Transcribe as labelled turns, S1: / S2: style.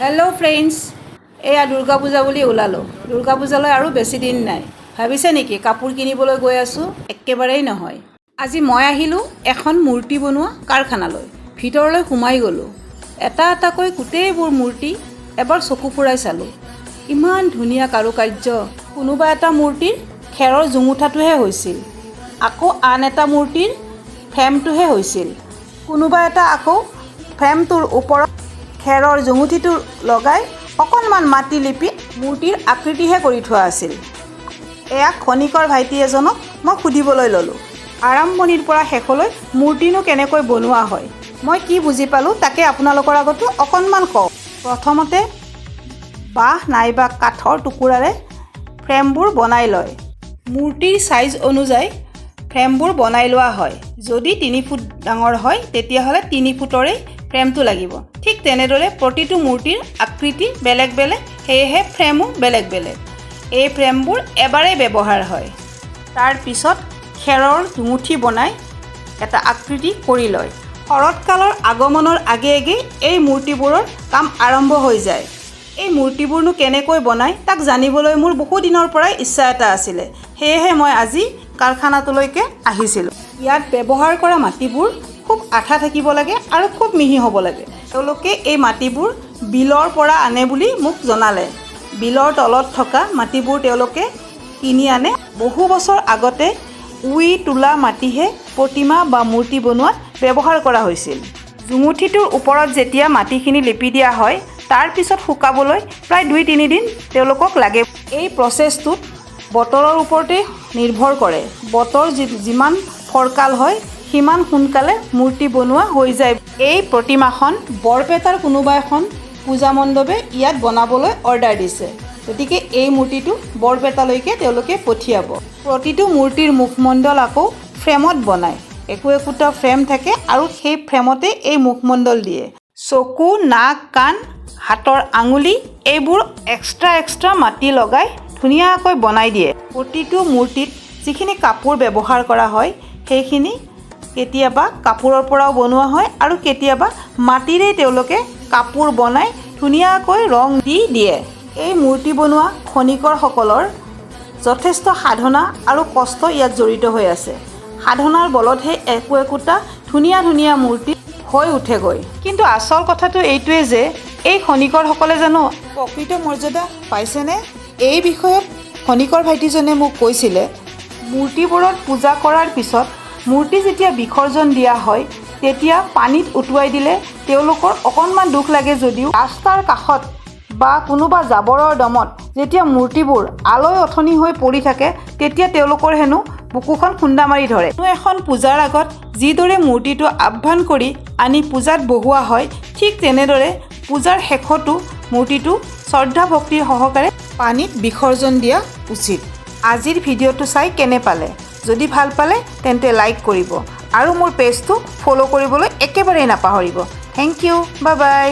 S1: Hello' friends, এয়া দুৰ্গা পূজা বুলি ওলালোঁ। দুৰ্গা পূজালৈ আৰু বেছি দিন নাই। ভাবিছে নেকি কাপোৰ কিনিবলৈ গৈ আছোঁ? একেবাৰেই নহয়। আজি মই আহিলোঁ এখন মূৰ্তি বনোৱা কাৰখানালৈ। ভিতৰলৈ সোমাই গ'লোঁ। এটা এটাকৈ গোটেইবোৰ মূৰ্তি এবাৰ চকু ফুৰাই চালোঁ। ইমান ধুনীয়া কাৰুকাৰ্য। কোনোবা এটা মূৰ্তিৰ খেৰৰ জুমুঠাটোহে হৈছিল, আকৌ আন এটা মূৰ্তিৰ ফ্ৰেমটোহে হৈছিল। কোনোবা এটা আকৌ ফ্ৰেমটোৰ ওপৰত খেৰৰ জুমুঠিটো লগাই অকণমান মাটি লিপি মূৰ্তিৰ আকৃতিহে কৰি থোৱা আছিল। এয়া খনিকৰ ভাইটি এজনক মই সুধিবলৈ ল'লোঁ। আৰম্ভণিৰ পৰা শেষলৈ মূৰ্তিনো কেনেকৈ বনোৱা হয়, মই কি বুজি পালোঁ তাকে আপোনালোকৰ আগতো অকণমান কওঁ। প্ৰথমতে বাঁহ নাইবা কাঠৰ টুকুৰাৰে ফ্ৰেমবোৰ বনাই লয়। মূৰ্তিৰ ছাইজ অনুযায়ী ফ্ৰেমবোৰ বনাই লোৱা হয়। যদি 3 ফুট ডাঙৰ হয় তেতিয়াহ'লে 3 ফুটৰেই ফ্ৰেমটো লাগিব। ঠিক তেনেদৰে প্ৰতিটো মূৰ্তিৰ আকৃতি বেলেগ বেলেগ, সেয়েহে ফ্ৰেমো বেলেগ বেলেগ। এই ফ্ৰেমবোৰ এবাৰেই ব্যৱহাৰ হয়। তাৰ পিছত খেৰৰ জুমুঠি বনাই এটা আকৃতি কৰি লয়। শৰৎকালৰ আগমনৰ আগে আগে এই মূৰ্তিবোৰৰ কাম আৰম্ভ হৈ যায়। এই মূৰ্তিবোৰনো কেনেকৈ বনায় তাক জানিবলৈ মোৰ বহু দিনৰ পৰাই ইচ্ছা এটা আছিলে। সেয়েহে মই আজি কাৰখানাটোলৈকে আহিছিলোঁ। ইয়াত ব্যৱহাৰ কৰা মাটিবোৰ খুব আঠা থাকিব লাগে আৰু খুব মিহি হ'ব লাগে। তেওঁলোকে এই মাটিবোৰ বিলৰ পৰা আনে বুলি মোক জনালে। বিলৰ তলত থকা মাটিবোৰ তেওঁলোকে কিনি আনে। বহু বছৰ আগতে উই তোলা মাটিহে প্ৰতিমা বা মূৰ্তি বনোৱাত ব্যৱহাৰ কৰা হৈছিল। জুমুঠিটোৰ ওপৰত যেতিয়া মাটিখিনি লিপি দিয়া হয় তাৰ পিছত শুকাবলৈ প্ৰায় 2-3 দিন তেওঁলোকক লাগে। এই প্ৰচেছটোত বতৰৰ ওপৰতে নিৰ্ভৰ কৰে। বতৰ যিমান ফৰকাল হয় সিমান সোনকালে মূৰ্তি বনোৱা হৈ যায়। এই প্ৰতিমাখন বৰপেটাৰ কোনোবা এখন পূজা মণ্ডপে ইয়াত বনাবলৈ অৰ্ডাৰ দিছে। গতিকে এই মূৰ্তিটো বৰপেটালৈকে তেওঁলোকে পঠিয়াব। প্ৰতিটো মূৰ্তিৰ মুখমণ্ডল আকৌ ফ্ৰেমত বনায়। একোটা ফ্ৰেম থাকে আৰু সেই ফ্ৰেমতে এই মুখমণ্ডল দিয়ে। চকু, নাক, কাণ, হাতৰ আঙুলি এইবোৰ এক্সট্ৰা মাটি লগাই ধুনীয়াকৈ বনাই দিয়ে। প্ৰতিটো মূৰ্তিত যিখিনি কাপোৰ ব্যৱহাৰ কৰা হয় সেইখিনি কেতিয়াবা কাপোৰৰ পৰাও বনোৱা হয় আৰু কেতিয়াবা মাটিৰেই তেওঁলোকে কাপোৰ বনাই ধুনীয়াকৈ ৰং দি দিয়ে। এই মূৰ্তি বনোৱা খনিকৰসকলৰ যথেষ্ট সাধনা আৰু কষ্ট ইয়াত জড়িত হৈ আছে। সাধনাৰ বলতহে একোটা ধুনীয়া ধুনীয়া মূৰ্তি হৈ উঠেগৈ। কিন্তু আচল কথাটো এইটোৱে যে এই খনিকৰসকলে জানো প্ৰকৃত মৰ্যাদা পাইছেনে? এই বিষয়ত খনিকৰ ভাইটিজনে মোক কৈছিলে, মূৰ্তিবোৰত পূজা কৰাৰ পিছত মূৰ্তি যেতিয়া বিসৰ্জন দিয়া হয় তেতিয়া পানীত উটুৱাই দিলে তেওঁলোকৰ অকণমান দুখ লাগে যদিও ৰাস্তাৰ কাষত বা কোনোবা জাবৰৰ দমত যেতিয়া মূৰ্তিবোৰ আলৈ অথনি হৈ পৰি থাকে তেতিয়া তেওঁলোকৰ হেনো বুকুখন খুন্দা মাৰি ধৰে। কোনো এখন পূজাৰ আগত যিদৰে মূৰ্তিটো আহ্বান কৰি আনি পূজাত বহোৱা হয় ঠিক তেনেদৰে পূজাৰ শেষতো মূৰ্তিটো শ্ৰদ্ধা ভক্তিৰ সহকাৰে পানীত বিসৰ্জন দিয়া উচিত। আজিৰ ভিডিঅ'টো চাই কেনে পালে? যদি ভাল পালে তেন্তে লাইক কৰিব আৰু মোৰ পেজটো ফ'ল' কৰিবলৈ একেবাৰেই নাপাহৰিব। Thank you, bye by.